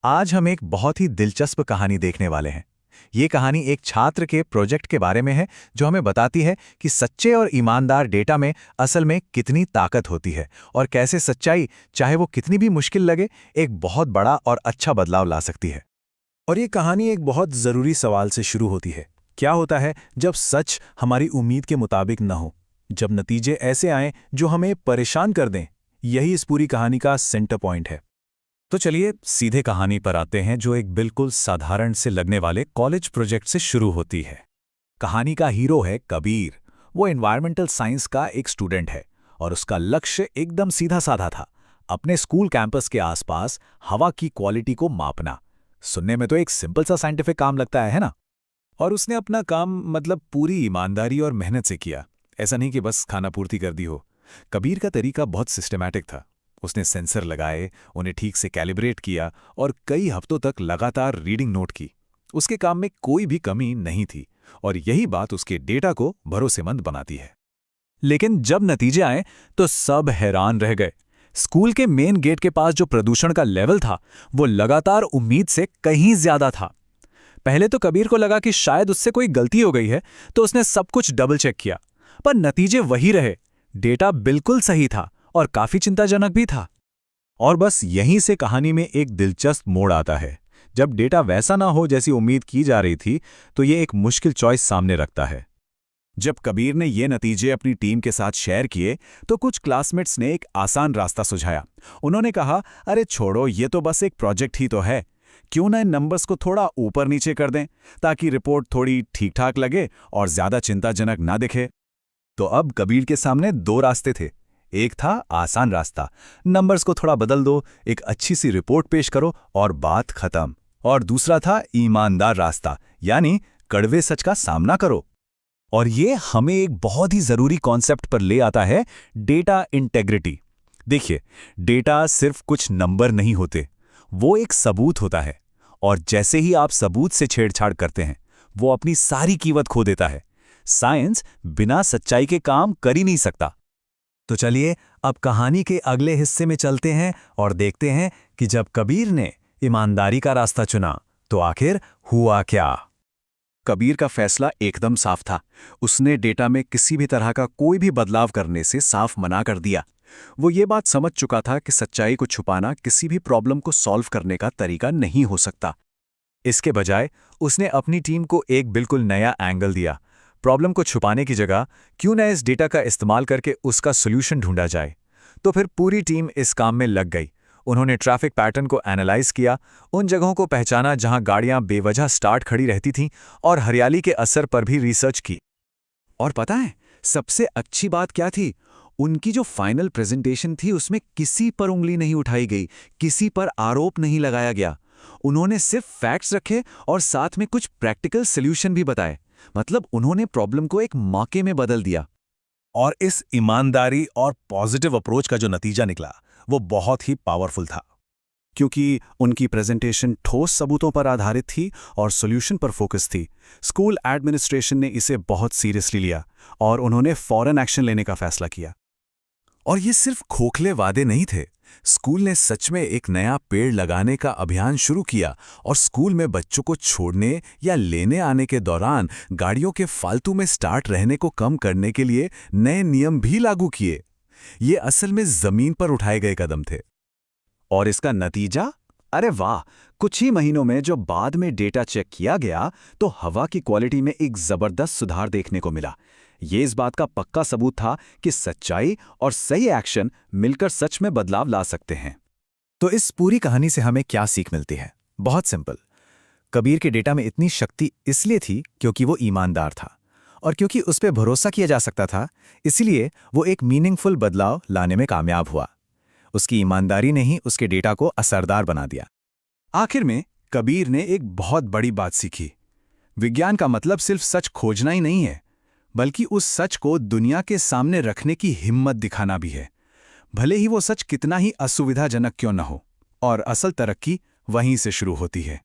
आज हम एक बहुत ही दिलचस्प कहानी देखने वाले हैं। ये कहानी एक छात्र के प्रोजेक्ट के बारे में है जो हमें बताती है कि सच्चे और ईमानदार डेटा में असल में कितनी ताकत होती है और कैसे सच्चाई, चाहे वो कितनी भी मुश्किल लगे, एक बहुत बड़ा और अच्छा बदलाव ला सकती है। और ये कहानी एक बहुत ज़रूरी सवाल से शुरू होती है। क्या होता है जब सच हमारी उम्मीद के मुताबिक न हो, जब नतीजे ऐसे आएं जो हमें परेशान कर दें? यही इस पूरी कहानी का सेंटर पॉइंट है। तो चलिए सीधे कहानी पर आते हैं, जो एक बिल्कुल साधारण से लगने वाले कॉलेज प्रोजेक्ट से शुरू होती है। कहानी का हीरो है कबीर। वो एनवायरमेंटल साइंस का एक स्टूडेंट है और उसका लक्ष्य एकदम सीधा साधा था, अपने स्कूल कैंपस के आसपास हवा की क्वालिटी को मापना। सुनने में तो एक सिंपल सा साइंटिफिक काम लगता है ना? और उसने अपना काम मतलब पूरी ईमानदारी और मेहनत से किया। ऐसा नहीं कि बस खाना पूर्ति कर दी हो। कबीर का तरीका बहुत सिस्टमैटिक था। उसने सेंसर लगाए, उन्हें ठीक से कैलिब्रेट किया और कई हफ्तों तक लगातार रीडिंग नोट की। उसके काम में कोई भी कमी नहीं थी और यही बात उसके डेटा को भरोसेमंद बनाती है। लेकिन जब नतीजे आए तो सब हैरान रह गए। स्कूल के मेन गेट के पास जो प्रदूषण का लेवल था, वो लगातार उम्मीद से कहीं ज्यादा था। पहले तो कबीर को लगा कि शायद उससे कोई गलती हो गई है, तो उसने सब कुछ डबल चेक किया, पर नतीजे वही रहे। डेटा बिल्कुल सही था और काफी चिंताजनक भी था। और बस यहीं से कहानी में एक दिलचस्प मोड़ आता है। जब डेटा वैसा ना हो जैसी उम्मीद की जा रही थी, तो ये एक मुश्किल चॉइस सामने रखता है। जब कबीर ने ये नतीजे अपनी टीम के साथ शेयर किए, तो कुछ क्लासमेट्स ने एक आसान रास्ता सुझाया। उन्होंने कहा, अरे छोड़ो, ये तो बस एक प्रोजेक्ट ही तो है। क्यों ना इन नंबर्स को थोड़ा ऊपर नीचे कर दें, ताकि रिपोर्ट थोड़ी ठीक ठाक लगे और ज्यादा चिंताजनक ना दिखे। तो अब कबीर के सामने दो रास्ते थे। एक था आसान रास्ता, नंबर्स को थोड़ा बदल दो, एक अच्छी सी रिपोर्ट पेश करो और बात खत्म। और दूसरा था ईमानदार रास्ता, यानी कड़वे सच का सामना करो। और ये हमें एक बहुत ही जरूरी कॉन्सेप्ट पर ले आता है, डेटा इंटेग्रिटी। देखिए, डेटा सिर्फ कुछ नंबर नहीं होते, वो एक सबूत होता है। और जैसे ही आप सबूत से छेड़छाड़ करते हैं, वो अपनी सारी कीमत खो देता है। साइंस बिना सच्चाई के काम कर ही नहीं सकता। तो चलिए अब कहानी के अगले हिस्से में चलते हैं और देखते हैं कि जब कबीर ने ईमानदारी का रास्ता चुना, तो आखिर हुआ क्या। कबीर का फैसला एकदम साफ था। उसने डेटा में किसी भी तरह का कोई भी बदलाव करने से साफ मना कर दिया। वो ये बात समझ चुका था कि सच्चाई को छुपाना किसी भी प्रॉब्लम को सॉल्व करने का तरीका नहीं हो सकता। इसके बजाय उसने अपनी टीम को एक बिल्कुल नया एंगल दिया। प्रॉब्लम को छुपाने की जगह क्यों न इस डेटा का इस्तेमाल करके उसका सॉल्यूशन ढूंढा जाए। तो फिर पूरी टीम इस काम में लग गई। उन्होंने ट्रैफिक पैटर्न को एनालाइज किया, उन जगहों को पहचाना जहां गाड़ियां बेवजह स्टार्ट खड़ी रहती थीं, और हरियाली के असर पर भी रिसर्च की। और पता है सबसे अच्छी बात क्या थी? उनकी जो फाइनल प्रेजेंटेशन थी, उसमें किसी पर उंगली नहीं उठाई गई, किसी पर आरोप नहीं लगाया गया। उन्होंने सिर्फ फैक्ट्स रखे और साथ में कुछ प्रैक्टिकल सॉल्यूशन भी बताए। मतलब उन्होंने प्रॉब्लम को एक मौके में बदल दिया। और इस ईमानदारी और पॉजिटिव अप्रोच का जो नतीजा निकला, वो बहुत ही पावरफुल था, क्योंकि उनकी प्रेजेंटेशन ठोस सबूतों पर आधारित थी और सॉल्यूशन पर फोकस थी। स्कूल एडमिनिस्ट्रेशन ने इसे बहुत सीरियसली लिया और उन्होंने फौरन एक्शन लेने का फैसला किया। और ये सिर्फ खोखले वादे नहीं थे। स्कूल ने सच में एक नया पेड़ लगाने का अभियान शुरू किया और स्कूल में बच्चों को छोड़ने या लेने आने के दौरान गाड़ियों के फालतू में स्टार्ट रहने को कम करने के लिए नए नियम भी लागू किए। ये असल में जमीन पर उठाए गए कदम थे। और इसका नतीजा? अरे वाह! कुछ ही महीनों में जो बाद में डेटा चेक किया गया, तो हवा की क्वालिटी में एक जबरदस्त सुधार देखने को मिला। ये इस बात का पक्का सबूत था कि सच्चाई और सही एक्शन मिलकर सच में बदलाव ला सकते हैं। तो इस पूरी कहानी से हमें क्या सीख मिलती है? बहुत सिंपल। कबीर के डेटा में इतनी शक्ति इसलिए थी क्योंकि वो ईमानदार था, और क्योंकि उस पर भरोसा किया जा सकता था, इसलिए वो एक मीनिंगफुल बदलाव लाने में कामयाब हुआ। उसकी ईमानदारी ने ही उसके डेटा को असरदार बना दिया। आखिर में कबीर ने एक बहुत बड़ी बात सीखी। विज्ञान का मतलब सिर्फ सच खोजना ही नहीं है, बल्कि उस सच को दुनिया के सामने रखने की हिम्मत दिखाना भी है, भले ही वो सच कितना ही असुविधाजनक क्यों न हो। और असल तरक्की वहीं से शुरू होती है।